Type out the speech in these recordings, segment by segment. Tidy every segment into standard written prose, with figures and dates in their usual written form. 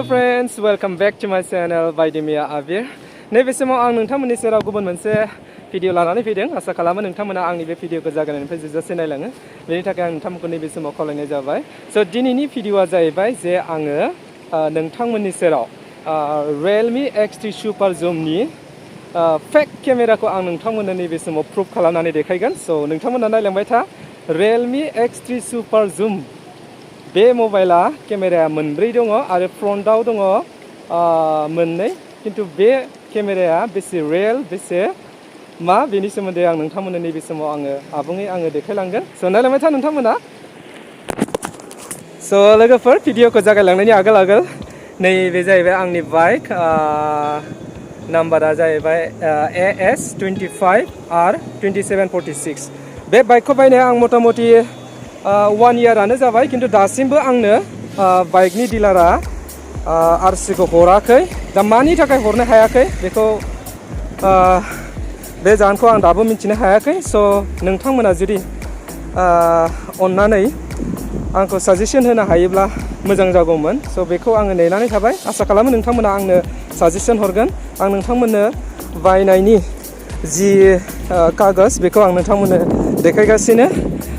Hello friends, welcome back to my channel Baidimiya Abir. नैबे समाव आं नोंथांमोननि सेराव गुबुन मोनसे भिडिअ लानानै फैदों। आसा खालामो नोंथांमोना आंनि बे भिडिअखौ जागायनायनिफ्राय जोबजासिम नायलाङो। बेनि थाखाय आं नोंथांमोनखौ नैबे समाव खावलायनाय जाबाय। स' दिनैनि भिडिअआ जाहैबाय जे आङो नोंथांमोननि सेराव realme X3 Super Zoomनि फेक केमेराखौ आं नोंथांमोननो नैबे समाव प्रुफ खालामनानै देखायगोन। स' नोंथांमोना नायलांबाय था realme X3 Super Zoom बे मबाइला केमेराया मोनब्रै दङ आरो फ्रन्टआव दङ मोननै, किन्तु बे केमेराया बेसे रियेल बेसे मा बेनि सोमोन्दै आं नोंथांमोननो नैबे समाव आबुङै देखायलांगोन। स' नायलांबाय था नोंथांमोना। स' लोगोफोर, भिडिअखौ जागायलांनायनि आगोल नैबे जाहैबाय आंनि बाइक, नाम्बारा जाहैबाय AS25R2746। बे बाइकखौ बायनाया आं मथा मथि 1 इयारानो जाबाय, किन्तु दासिमबो आंनो बाइकनि डिलारा आरसिखौ हराखै। दा मानि थाखाय हरनो हायाखै बेखौ बे जाहोनखौ आं दाबो मिथिनो हायाखै। स' नोंथांमोना जुदि अननानै आंखौ साजेसन होनो हायोब्ला मोजां जागौमोन। स' बेखौ आङो नेनानै थाबाय। आसा खालामो नोंथांमोना आंनो साजेसन हरगोन। आं नोंथांमोननो बायनायनि जि कागज बेखौ आं नोंथांमोननो देखायगासिनो।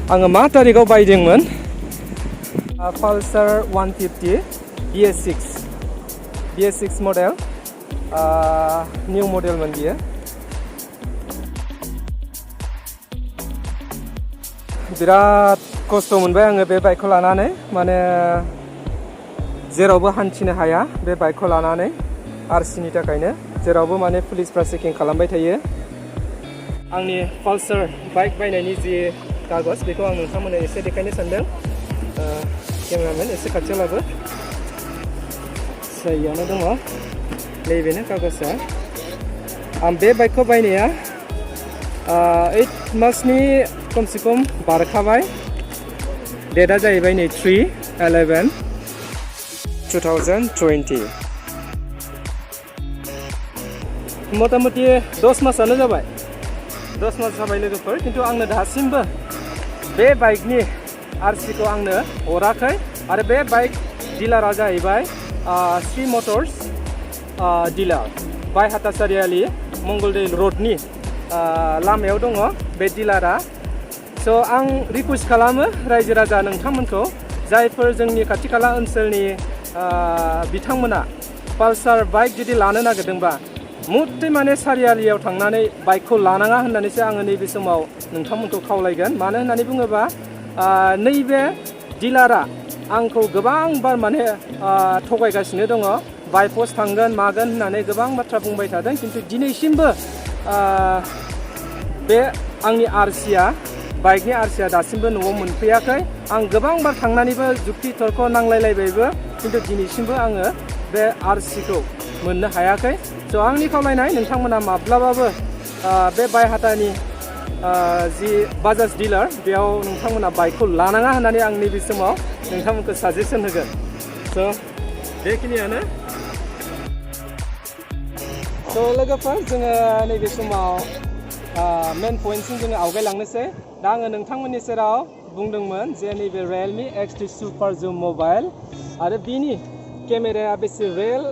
आङो मा तारिखआव बायदोंमोन? पालसार 150 BS6 मडेल, निउ मडेलमोन बियो। बिराद खस्थ' मोनबाय आङो बे बाइकखौ लानानै, माने जेरावबो हान्थिनो हाया बे बाइकखौ लानानै आरसिनि थाखायनो। जेरावबो माने पुलिसफ्रा चेकिं खालामबाय थायो। आंनि पालसार बाइक बायनायनि जि कागज बेखौ आं नोंथांमोननो एसे देखायनो सानदों। केमेरामेन एसे खाथियाव लाबो। सैयानो दङ, नैबेनो कागजआ। आं बे बाइकखौ बायनाया 8 मासनि खमसे खम बारखाबाय। डेटआ जाहैबाय नै 3/11/2020। मथा मथि 10 मासानो जाबाय। 10 मास जाबाय लोगोफोर, किन्तु आंनो दासिमबो बे बाइकनि आरसिखौ आंनो हराखै। आरो बे बाइक डिलारा जाहैबाय श्री मटर्स डिलार, बायहाटा सारियालि मंगलदै रडनि लामायाव दङ बे डिलारा। स' आं रिकुवेस्ट खालामो रायजो राजा नोंथांमोनखौ, जायफोर जोंनि खाथि खाला ओनसोलनि बिथांमोना पालसार बाइक जुदि लानो नागिरदोंबा मुथै माने सारियालियाव थांनानै बाइकखौ लानाङा होननानैसो आङो नैबे समाव नोंथांमोनखौ खावलायगोन। मानो होननानै बुङोबा नैबे डिलारा आंखौ गोबांबार माने थगायगासिनो दङ। बायपस्ट थांगोन मागोन होननानै गोबां बाथ्रा बुंबाय थादों, किन्तु दिनैसिमबो बे आंनि आरसिया, बाइकनि आरसिया दासिमबो न'आव मोनफैयाखै। आं गोबांबार थांनानैबो जुक्ति तर्क नांलायलायबायबो, किन्तु दिनैसिमबो आङो बे आरसिखौ मोननो हायाखै। स' आंनि खावलायनाय, नोंथांमोना माब्लाबाबो बे बायहाटानि जि बाजाज डिलार बेयाव नोंथांमोना बाइकखौ लानाङा होननानै आं नैबे समाव नोंथांमोनखौ साजेसन होगोन। स' बेखिनियानो। स' लोगोफोर, जोङो नैबे समाव मेन पइन्टसिम जोङो आवगायलांनोसै। दा आङो नोंथांमोननि सेराव बुंदोंमोन जे नैबे realme X3 Super Zoom mobile आरो बिनि केमेराया बेसे रियेल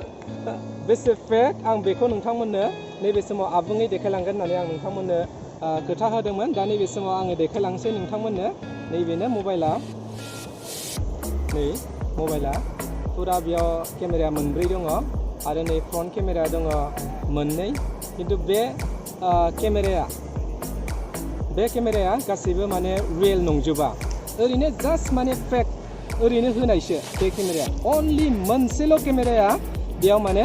बेसे फेक, आं बेखौ नोंथांमोननो नैबे समाव आबुङै देखायलांगोन होननानै आं नोंथांमोननो खोथा होदोंमोन। दा नैबे समाव आङो देखायलांसै नोंथांमोननो। नैबेनो मबाइला, नै मबाइला फुरा बेयाव केमेराया मोनब्रै दङ आरो नै फ्रन्ट केमेरा दङ मोननै, किन्तु बे केमेराया गासैबो माने रियेल नंजोबा, ओरैनो जास्ट माने फेक, ओरैनो होनायसो बे केमेराया। अनलि मोनसेल' केमेराया बेयाव माने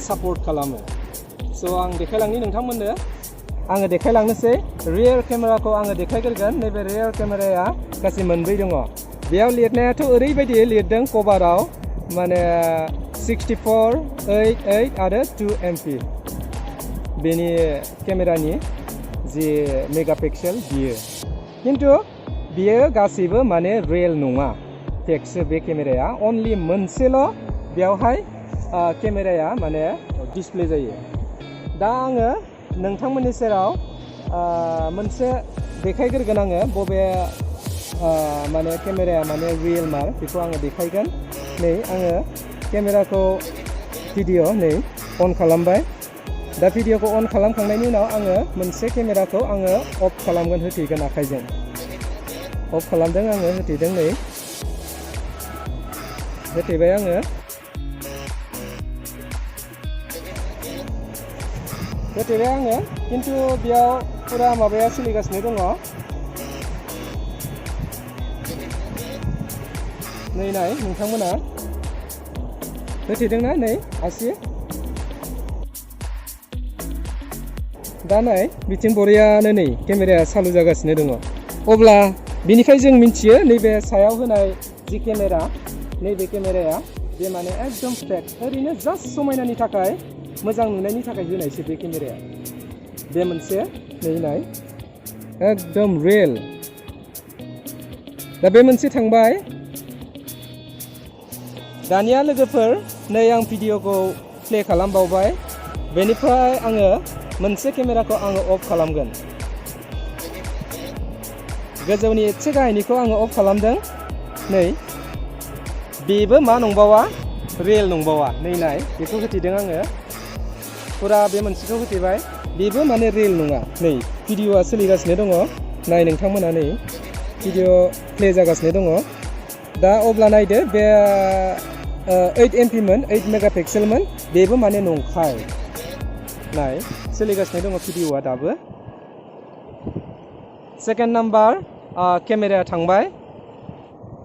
सापर्ट खालामो। स' आं देखायलांनि नोंथांमोननो। आङो देखायलांनोसै। रियेल केमेराखौ आङो देखायग्रोगोन। नैबे रियेल केमेराया गासै मोनब्रै दङ। बेयाव लिरनायाथ' ओरैबायदि लिरदों कभाराव, माने 64, 8 आरो 2 MP बेनि केमेरानि जि मेगापिक्सेल बियो, किन्तु बियो गासैबो माने रियेल नङा, फेकसो बे केमेराया। अनलि मोनसेल' बेयावहाय केमेराया माने डिसप्ले जायो। दा आङो नोंथांमोननि सेराव मोनसे देखायग्रोगोन। आङो बबे माने केमेराया माने रियेल मार बेखौ आङो देखायगोन। नै आङो केमेराखौ भिडिअ नै अन खालामबाय दा भिडिअखौ अन खालामखांनायनि उनाव आङो मोनसे केमेराखौ आङो अफ खालामगोन होथेगोन आखाइजों अफ खालामदों आङो होथेदों नै होथेबाय आङो होथेबाय आङो खिन्थु बेयाव फुरा माबाया सोलिगासिनो दङ नै नाय नोंथांमोना होथेदोंना नै आसि दा नाय बिथिं बरियानो नै केमेराया चालु जागासिनो दङ अब्ला बिनिफ्राय जों मिथियो नैबे सायाव होनाय जि केमेरा नैबे केमेराया बे माने एकदम फेक ओरैनो जास्ट समायनानि थाखाय मोजां नुनायनि थाखाय होनायसो बे केमेराया बे मोनसे नै नाय एकदम रियेल दा बे मोनसे थांबाय दानिया लोगोफोर नै आं भिडिअखौ प्ले खालामबावबाय बेनिफ्राय आङो मोनसे केमेराखौ आङो अफ खालामगोन गोजौनि एसे गाहायनिखौ आङो अफ खालामदों नै बेबो मा नंबावा रियेल नंबावा नै नाय बेखौ होथेदों आङो फुरा बे मोनसेखौ होथेबाय बेबो माने रियेल नङा नै भिडिअआ सोलिगासिनो दङ नाय नोंथांमोना नै भिडिअ प्ले जागासिनो दङ दा अब्ला नायदो बे 8 MP मोन 8 मेगापिक्सेलमोन बेबो माने नंखाय नाय सोलिगासिनो दङ भिडिअआ दाबो सेकेन्ड नाम्बार केमेराया थांबाय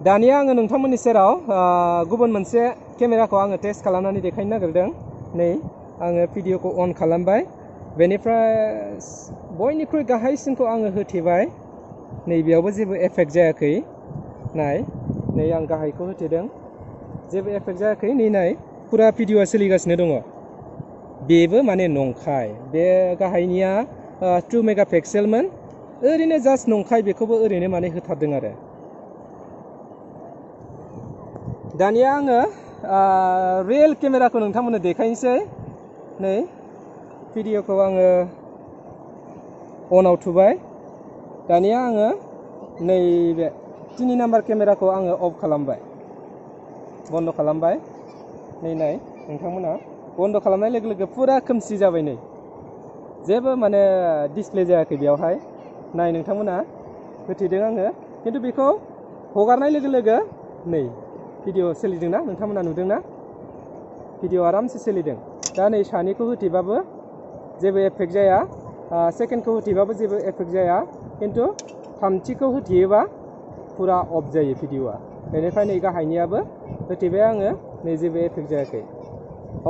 दानिया आङो नोंथांमोननि सेराव गुबुन मोनसे केमेराखौ आङो टेस्ट खालामनानै देखायनो नागिरदों नै आङो भिडिअखौ अन खालामबाय बेनिफ्राय बयनिख्रुइ गाहायसिनखौ आङो होथेबाय नै बेयावबो जेबो एफेक्ट जायाखै नाय नै आं गाहायखौ होथेदों जेबो एफेक्ट जायाखै नै नाय फुरा भिडिअआ सोलिगासिनो दङ बेबो माने नंखाय बे गाहायनिया 2 मेगापिक्सेलमोन ओरैनो जास्ट नंखाय बेखौबो ओरैनो माने होथारदों आरो दानिया आङो रियेल केमेराखौ नोंथांमोननो देखायनोसै नै भिडिअखौ आङो अनाव थुबाय दानिया आङो नैबे 3 नाम्बार केमेराखौ आङो अफ खालामबाय बन्द खालामबाय नै नाय नोंथांमोना बन्द खालामनाय लोगो लोगो फुरा खोमसि जाबाय नै जेबो माने डिसप्ले जायाखै बेयावहाय नाय नोंथांमोना होथेदों आङो खिन्थु बेखौ हगारनाय लोगो लोगो नै भिडिअ सोलिदोंना नोंथांमोना नुदोंना भिडिअ आरामसे सोलिदों दा नै सानिखौ होथेबाबो जेबो एफेक्ट जाया सेकेन्डखौ होथेबाबो जेबो एफेक्ट जाया खिन्थु थामथिखौ होथेयोबा फुरा अफ जायो भिडिअआ बेनिफ्राय नै गाहायनियाबो होथेबाय आङो नै जेबो एफेक्ट जायाखै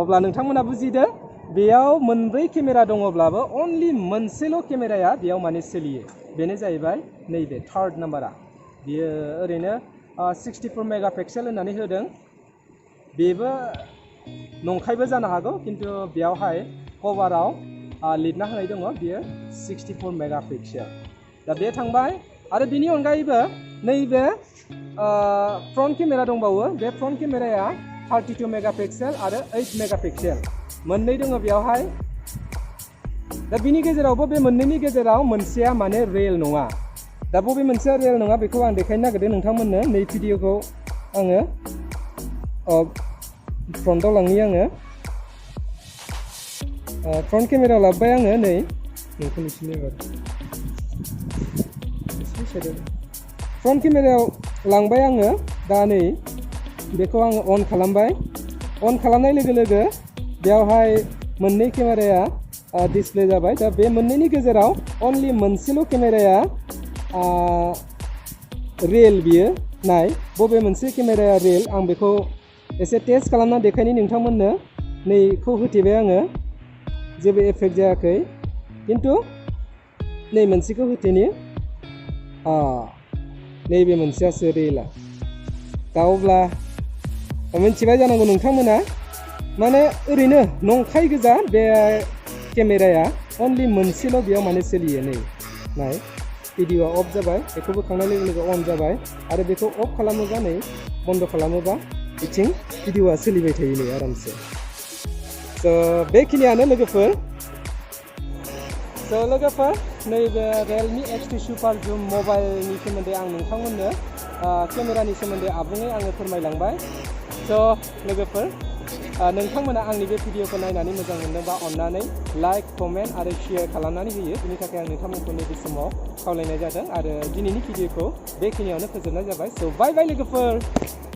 अब्ला नोंथांमोना बुजिदो बेयाव मोनब्रै केमेरा दङब्लाबो अनलि मोनसेल' केमेराया बेयाव माने सोलियो बेनो जाहैबाय नैबे थार्ड नाम्बारा बियो ओरैनो 64 मेगापिक्सेल होननानै होदों बेबो नंखायबो जानो हागौ खिन्थु बेयावहाय कभाराव लिरना होनाय दङ बियो 64 मेगापिक्सेल दा बे थांबाय आरो बिनि अनगायैबो नैबे फ्रन्ट केमेरा दंबावो बे फ्रन्ट केमेराया 32 मेगापिक्सेल आरो 8 मेगापिक्सेल मोननै दङ बेयावहाय दा बिनि गेजेरावबो बे मोननैनि गेजेराव मोनसेया माने रियेल नङा दा बबे मोनसेया रियेल नङा बेखौ आं देखायनो नागिरदों नोंथांमोननो नै भिडिअखौ आङो फ्रन्टआव लांनि आङो फ्रन्ट केमेरायाव लाबोबाय आङो नै नोंखौ नुसिनो एबार फ्रन्ट केमेरायाव लांबाय आङो दा नै बेखौ आङो अन खालामबाय अन खालामनाय लोगो लोगो बेयावहाय मोननै केमेराया डिसप्ले जाबाय दा बे मोननैनि गेजेराव अनलि मोनसेल' केमेराया रियेल बियो नाय बबे मोनसे केमेराया रियेल आं बेखौ एसे टेस्ट खालामना देखायनि नोंथांमोननो नैखौ होथेबाय आङो जेबो एफेक्ट जायाखै खिन्थु नै मोनसेखौ होथेनि नैबे मोनसेयासो रियेला दा अब्ला मिथिबाय जानांगौ नोंथांमोना माने ओरैनो नंखाय गोजा बे केमेराया अनलि मोनसेल' बेयाव माने सोलियो नै नाय भिडिअआ अफ जाबाय बेखौ बोखांनाय लोगो लोगो अन जाबाय आरो बेखौ अफ खालामोबा नै बन्द खालामोबा बिथिं भिडिअआ सोलिबाय थायो नै आरामसे स' बेखिनियानो लोगोफोर नैबे realme X2 सुपार जुम मबाइलनि सोमोन्दै आं नोंथांमोननो केमेरानि सोमोन्दै आबुङै आङो फोरमायलांबाय स' लोगोफोर नोंथांमोना आंनि बे भिडिअखौ नायनानै मोजां मोनदोंबा अन्नानै लाइक कमेन्ट आरो शेयार खालामनानै होयो बेनि थाखाय आं नोंथांमोनखौ नैबे समाव खावलायनाय जादों आरो दिनैनि भिडिअखौ बेखिनियावनो फोजोबनाय जाबाय स' बाय बाय लोगोफोर